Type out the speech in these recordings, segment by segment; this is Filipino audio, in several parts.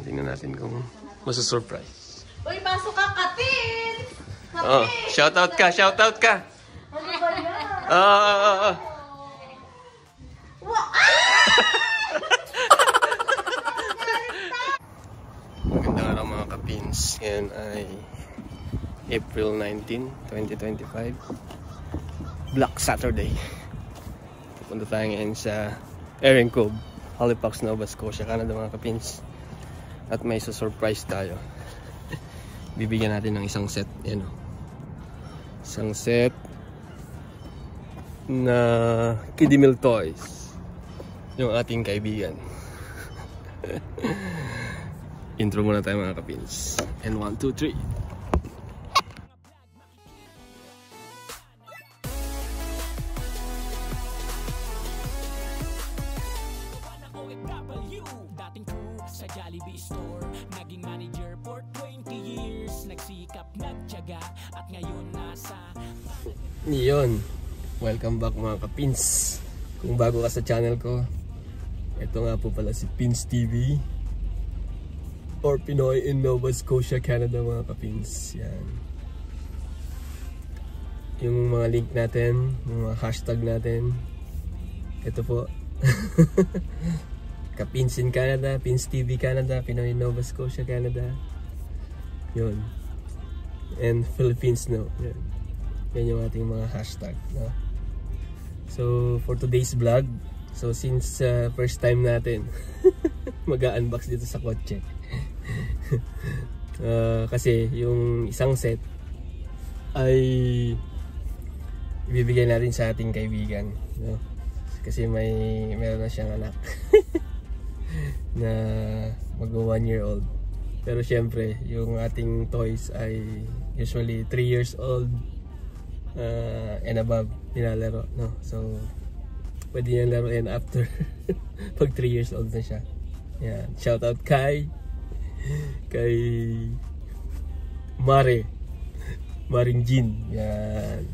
tingnan natin kung masusurprise. Uy, pasok ka, Katin! Oh, shoutout ka, shoutout ka! Ano ba yan? Magandang araw mga kapins. Ngayon ay April 19, 2025. Black Saturday. Pupunta tayo ngayon sa Erin Cove, Halifax, Nova Scotia, Canada mga kapins. At may surprise tayo. Bibigyan natin ng isang set. Yan o. Isang set na Kiddie Meal Toys. Yung ating kaibigan. Intro muna tayo mga kapins. And 1, 2, 3. Dating crew sa Jollibee store, naging manager for 20 years, nagsikap, nagtiyaga, at ngayon nasa... Yun. Welcome back mga kapins. Kung bago ka sa channel ko, ito nga po pala si Pins TV or Pinoy in Nova Scotia, Canada mga kapins. Yan. Yung mga link natin, yung mga hashtag natin, ito po. Kapins in Canada, Pins TV Canada, Pinoy in Nova Scotia, Canada. Yun. And Philippines no. Yan. Yan yung ating mga hashtag, no? So for today's vlog, so since first time natin mag-unbox dito sa kotse. Kasi yung isang set ay ibibigay natin sa ating kaibigan, no? Kasi meron na siyang anak na mag 1 year old. Pero syempre yung ating toys ay usually 3 years old and above nilalaro, no? So pwede niyang laruin after pag 3 years old na siya. Yan. Shout out kay Maring Jean. Yan.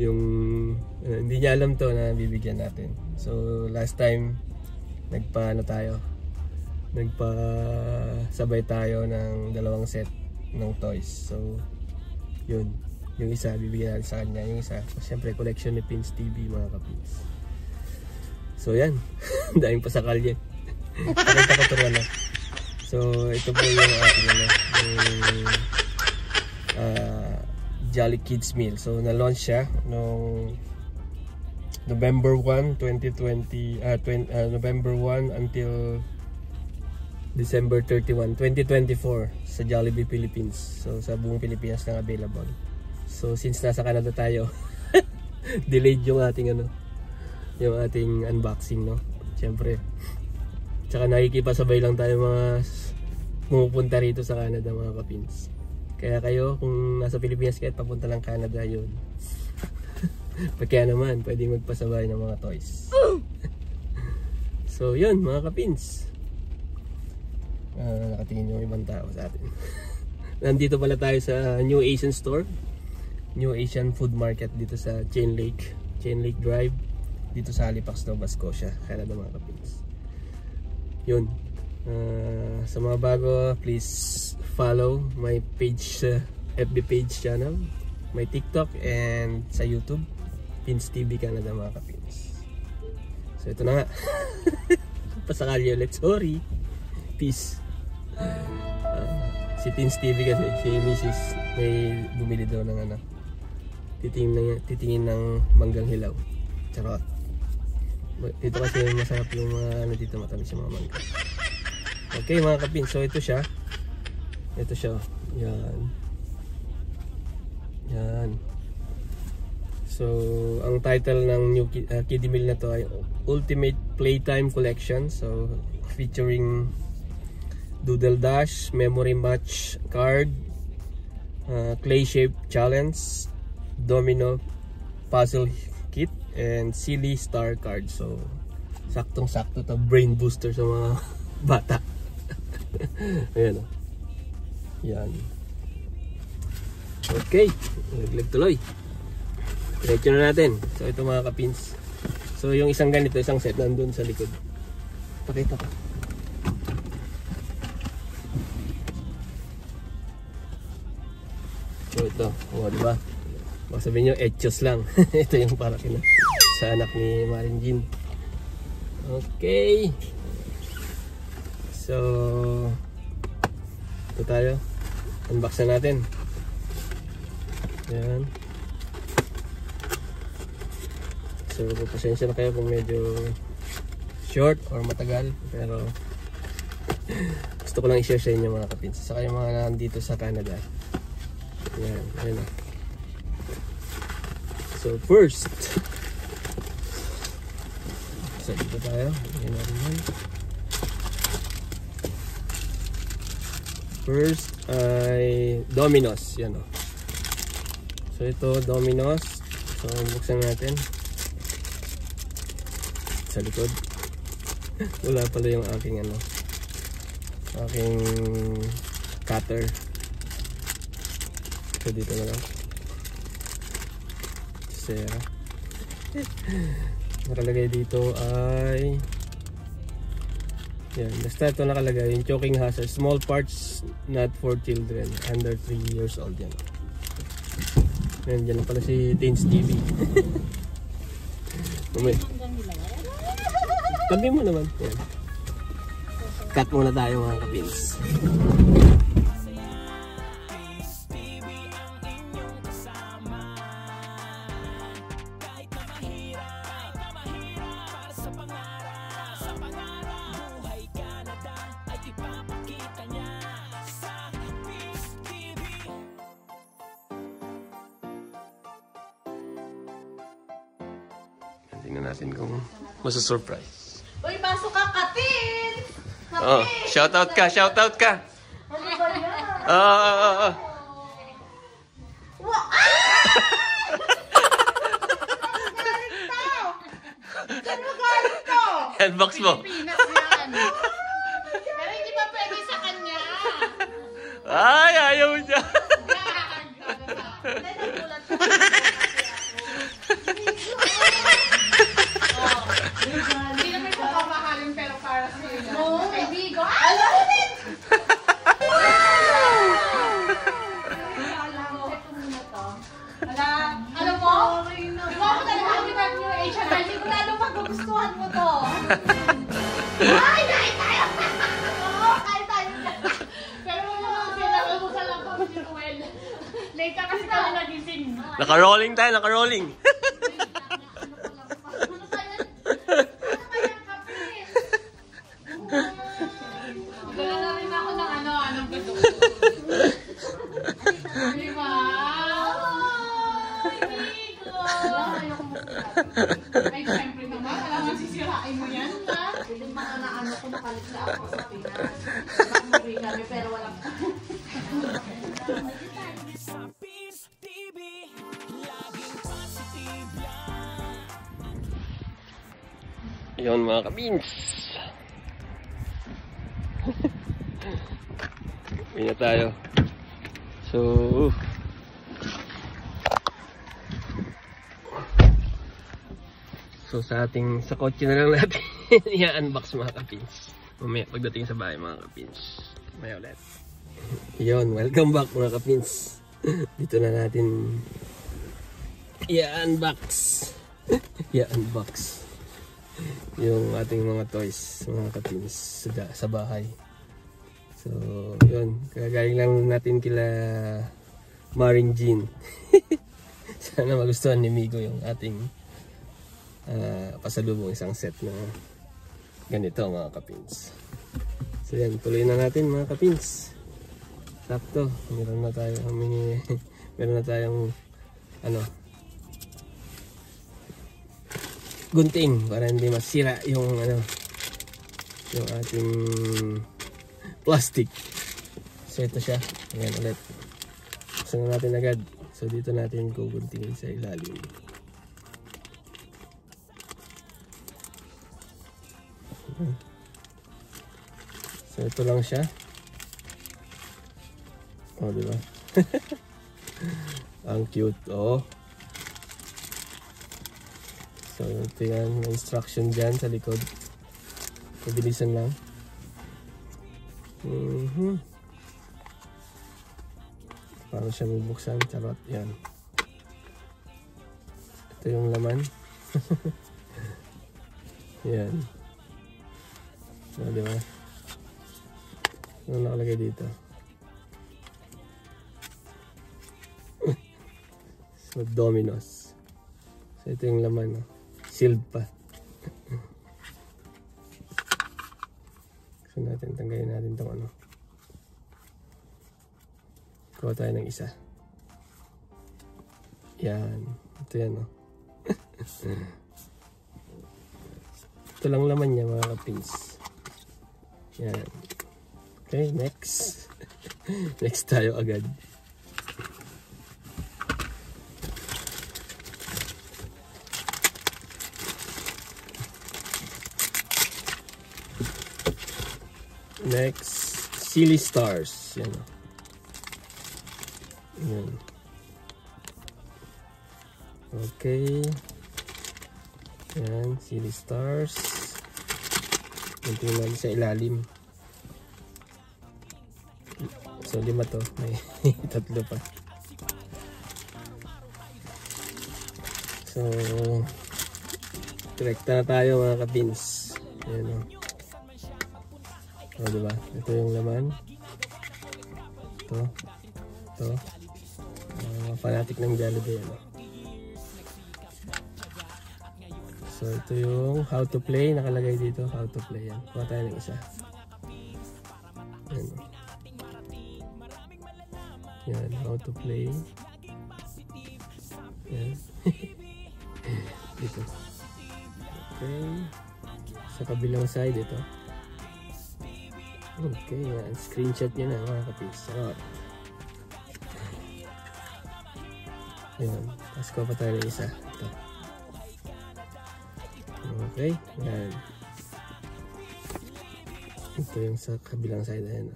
Yung hindi niya alam to na bibigyan natin. So last time nagpasabay tayo ng 2 set ng toys. So yun, yung isa bibigyan natin sa kanya, yung isa siyempre collection ni Pins TV mga kapins. So yan. Daming pasakal yan. Pakita ko ito na. So ito po yung ating Jolly Kids Meal. So na-launch siya noong November 1, 2020, November 1 until December 31, 2024 sa Jollibee Philippines. So sa buong Pilipinas lang available. So since nasa Canada tayo, delayed yung ating yung ating unboxing, no? Siyempre. Tsaka nakikipasabay lang tayo mga pumupunta rito sa Canada mga kapins. Kaya kayo kung nasa Pilipinas kayo at papunta lang Canada, yun. Kaya naman pwedeng magpasabay ng mga toys. So yun mga kapins. Nakatingin yung ibang tao sa atin. Nandito pala tayo sa New Asian Store, New Asian Food Market dito sa Chain Lake Drive dito sa Halifax, Nova Scotia, Canada mga kapins. Yun. Sa mga bago, please follow my page, FB page channel, my TikTok, and sa YouTube, Pins TV Canada mga kapins. So ito na nga. Pasakalyo ulit, sorry. Peace. Si Pins TV kasi, si Mrs. may bumili daw ng titingin ng manggang hilaw. Charot. Dito kasi masarap yung mga dito, matamis yung mga mangga. Okay mga kapins, so ito siya. Yan. So ang title ng new Kiddie Meal na to ay Ultimate Playtime Collection. So featuring Doodle Dash, Memory Match card, Clay Shape Challenge, Domino Puzzle Kit, and Silly Star card. So saktong-sakto to, brain booster sa mga bata. Ayan o. Yan. Okay, naglag tuloy. Diretso na natin. So ito mga kapins. So yung isang ganito, isang set nandun sa likod. Pakita ko. ito. O, diba? Baka sabihin nyo, etchos lang. Ito yung para sa anak ni Maring Jean. Okay. So, ito tayo. Unbox na natin. Yan. So, pasensya na kayo kung medyo short or matagal. Pero, gusto ko lang i-share sa inyo mga kapins. Saka yung mga nandito sa Canada. Yan. Ayan na. So, first. So, dito tayo. Ayan natin yan. First ay Domino's, yan o. So ito Domino's. So buksan natin. Sa likod. Wala pala yung aking aking cutter. So dito na lang. Sera. Nakalagay dito ay yan, basta ito nakalagay, yung choking hazard, small parts not for children under 3 years old yan. Yan, dyan pala si Teens TV. Tabi mo naman. Yan. Cut muna tayo mga kapins. Tingnan natin kung masusurprise. Uy, pasok ka, Katin! Oh, shoutout ka, shoutout ka! Ano ba yan? Oh. Wow! Saan mo galing to? Handbox mo. Pilipinas yan. Pero hindi pa pwede sa kanya. Ay, ayaw niya. Hindi, nagulat ko. Hindi naman papamahalin pero para sa iyo. Oo. Kaibigo. Alam mo din! Alam mo? Ikaw mo talaga ang ginag niyo H&M. Sigurado magugustuhan mo to. Ay, kain tayo! Oo, kain tayo. Pero wala lang sila. Nabusan lang kami ni Noel. Late ka kasi kami nagising. Naka-rolling tayo, naka-rolling. Ano ba yan? Ano ba yan, Kapit? Dala na rin ako ng anong gusto. Di ba? Ay, syempre naman. Alam mo, sisirain mo yan, ha? Hindi mga naano ko nakalikla ako sa Pinas. Nakamuri kami pero walang... Sa Peace TV, laging positive lang. Yun mga kabins. Uwi na tayo. So sa kotse na lang natin i-unbox mga kapins. Mamaya pagdating sa bahay mga kapins. Mamaya ulit. Yun, welcome back mga kapins. Dito na natin i-unbox. I-unbox yung ating mga toys mga kapins sa bahay. So yun, kagaling lang natin kila Maring Jean. Sana magustuhan ni Migo yung ating pasalubong, isang set na ganito mga kapins. So yan, tuloy na natin mga kapins. Sakto, meron na tayong gunting para hindi masira yung yung ating plastic. So ito siya, ayan ulit. Buksan na natin agad. So dito natin guguntingin sa ilalim. So ito lang siya. Oh, diba? Ang cute, oh. So ito yan, may instruction dyan sa likod. Pabilisan lang. Paano siya bubuksan? Charot. Yan. Ito yung laman. Yan. So, diba? Ano nakalagay dito? So, Domino's. So, ito yung laman. No? Sealed pa. So, tanggalin natin itong ano. Kuha tayo ng isa. Yan. Ito yan, no? Ito lang laman niya, mga kapins. Yan. Okay, next. Next tayo agad. Next, Silly Stars. Yan. Yan. Okay. Yan, Silly Stars. Tingnan sa ilalim. So, 5 to. May 3 pa. So, direkta na tayo mga kapins. Ayan o. O, diba? Ito yung laman. Ito. Ito. Fanatic ng Jollibee. Ano? So, ito yung how to play. Nakalagay dito. How to play. Yan. Kuha tayo ng isa. Yan. Yan. How to play. Yan. Dito. Okay. Sa kabilang side, ito. Okay. Yan. Screenshot nyo na mga kapis. Sarap. Yan. Tapos kuha pa tayo ng isa. Ito. Okay, yan. Ito yung sa kabilang side na yan.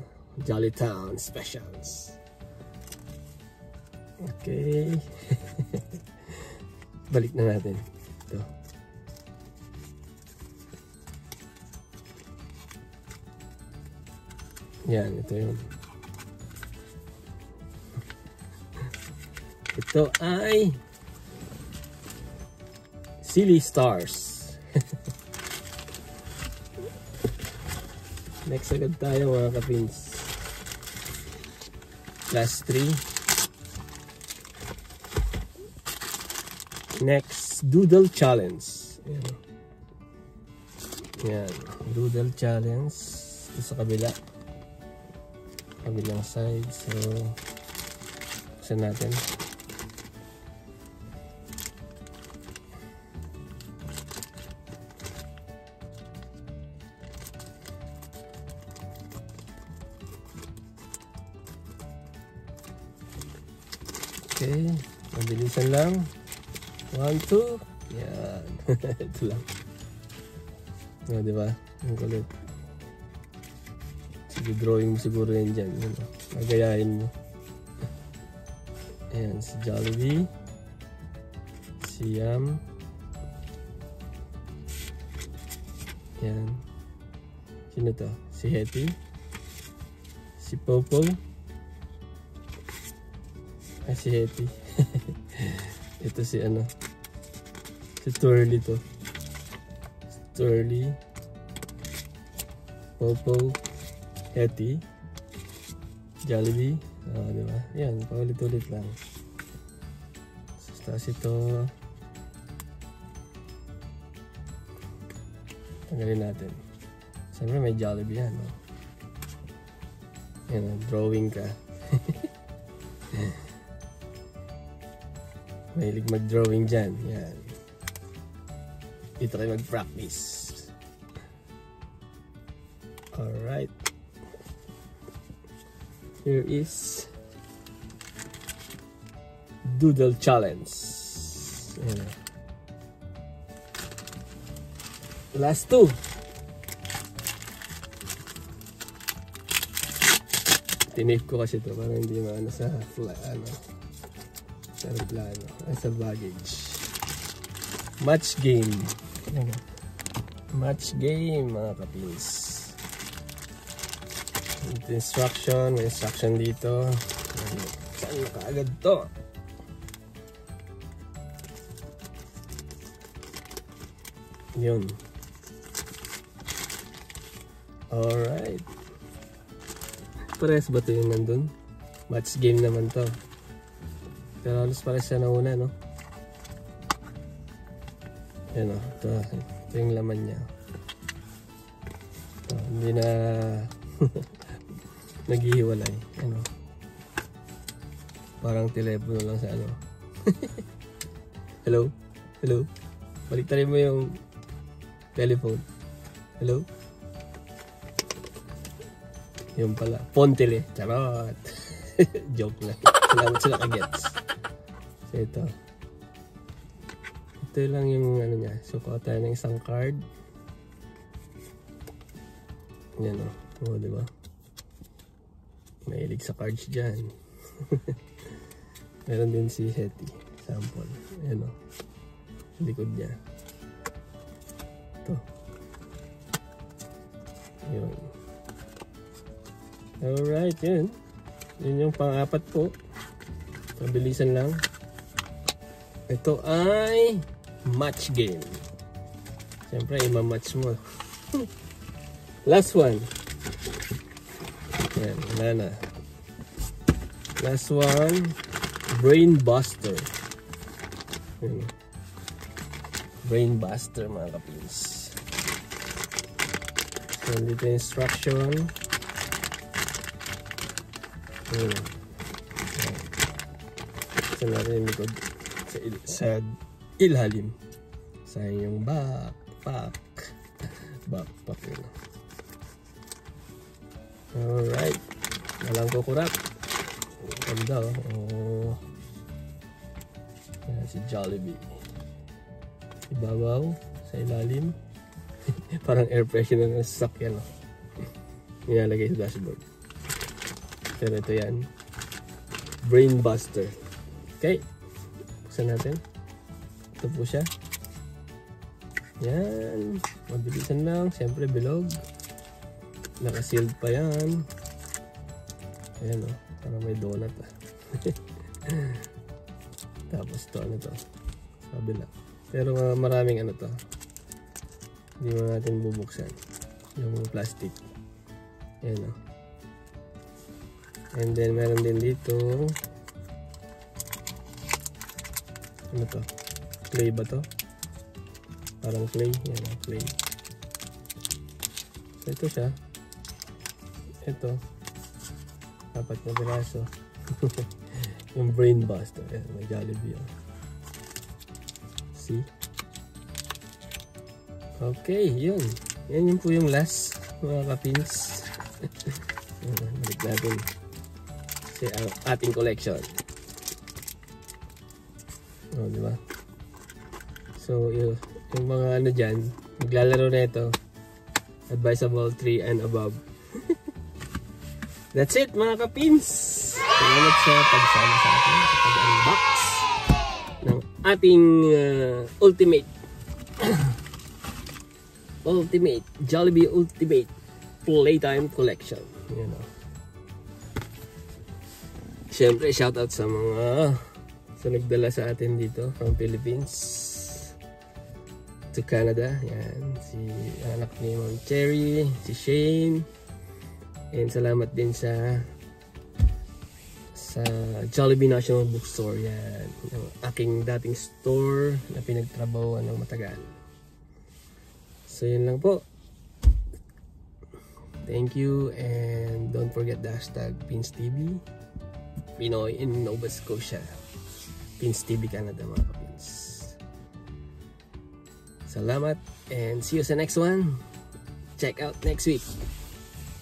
Jolly Town Specials. Okay. Balik na natin. Ito. Yan, ito yun. Ito ay Silly Stars. Next agad tayo mga kapins. Last 3. Next, Doodle Challenge. Ayan. Ayan. Doodle Challenge. Ito sa kabila. Kabilang side. So, buksan natin. Okay, mabilisan lang. 1, 2. Yan. Ito lang. O, diba? Ang kulit. Sige, drawing mo siguro yan dyan. Magayahin mo. Ayan, si Jollibee. Si Yum. Yan. Sino to? Si Hetty. Si Popo. Ay, si Hetty. Ito si ano. Si Twirly to. Si Twirly. Popo. Hetty. Jollibee. O, diba? Yan, paulit-ulit lang. Tapos ito. Tanggalin natin. Siyempre may Jollibee yan. No? Yan, drawing ka. Mahilig mag-drawing dyan. Yan. Dito kayo mag-practice. Alright. Here is Doodle Challenge. Yan. Last 2. Tinape ko kasi ito para hindi maano sa plano, sa baggage. Match game. Match game mga kapins. Instruction, may instruction dito. Saan na kaagad to? Yun. Alright. Parehas ba ito yung nandun? Match game naman to. Pero halos parehas siya nauna, no? Yan o. Ito yung laman niya. Ito, hindi na naghihiwalay. Ano? Parang telepono lang sa ano. Hello? Hello? Baliktarin mo yung telephone. Hello? Yung pala. Pontele. Charot. Joke lang. Salamat sila ka-gets. So ito. Ito lang yung ano niya. So kuha tayo ng isang card. Yan o. Oo, diba? Mahilig sa cards dyan. Meron din si Hetty. Sample. Ayan o. Likod niya. Ito. Yun. Alright, yun. Yun yung pang-apat po. Pabilisan lang. Ito ay match game. Siyempre, ima-match mo. Last one. Ayan, wala na. Last one, Brain Buster. Ayan. Brain Buster, mga kapins. So, dito yung instruction. Ayan. Ito natin yung likod sa ilalim. Sa yung backpack. Backpack yun. Alright. Walang kukurap. Ganda oh. Ayan si Jollibee. Ibabaw sa ilalim. Parang air freshener ng sasakyan oh. Nilalagay sa dashboard. Pero ito yan. Brain Buster. Okay. Buksan natin. Ito po siya. Yan. Mabilisan lang. Siyempre bilog. Naka-sealed pa yan. Ayan o. Parang may donut ah. Tapos ito ano to. Kabila. Pero maraming ano to. Hindi mo natin bubuksan. Yung plastic. Ayan o. And then meron din dito. Ano to? Clay ba to? Parang clay. Yan o. Clay. So ito siya. Ito. 4 na piraso. Yung Brain Buster. Ayan, may Jollibee. Oh. See? Okay, yun. Yan yun po yung last mga kapins. Balik natin sa ating collection. Oh, diba? So, yung mga ano dyan, maglalaro na ito. Advisable 3 and above. That's it mga kapins. Salamat sa pagsama sa atin sa pag-unbox ng ating Ultimate Jollibee Ultimate Playtime Collection. You know. Siyempre shoutout sa mga nagdala sa atin dito from Philippines to Canada. Yan, si anak ni Ma'am Cherry, si Shane. And salamat din sa Jollibee National Bookstore. Yan, yung aking dating store na pinagtrabahuan ng matagal. So yun lang po. Thank you and don't forget the hashtag PinsTV Pinoy in Nova Scotia. PinsTV Canada mga kapins. Salamat and see you sa next one. Check out next week.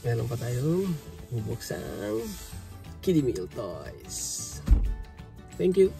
Meron pa tayong bubuksang Kiddie Meal Toys. Thank you.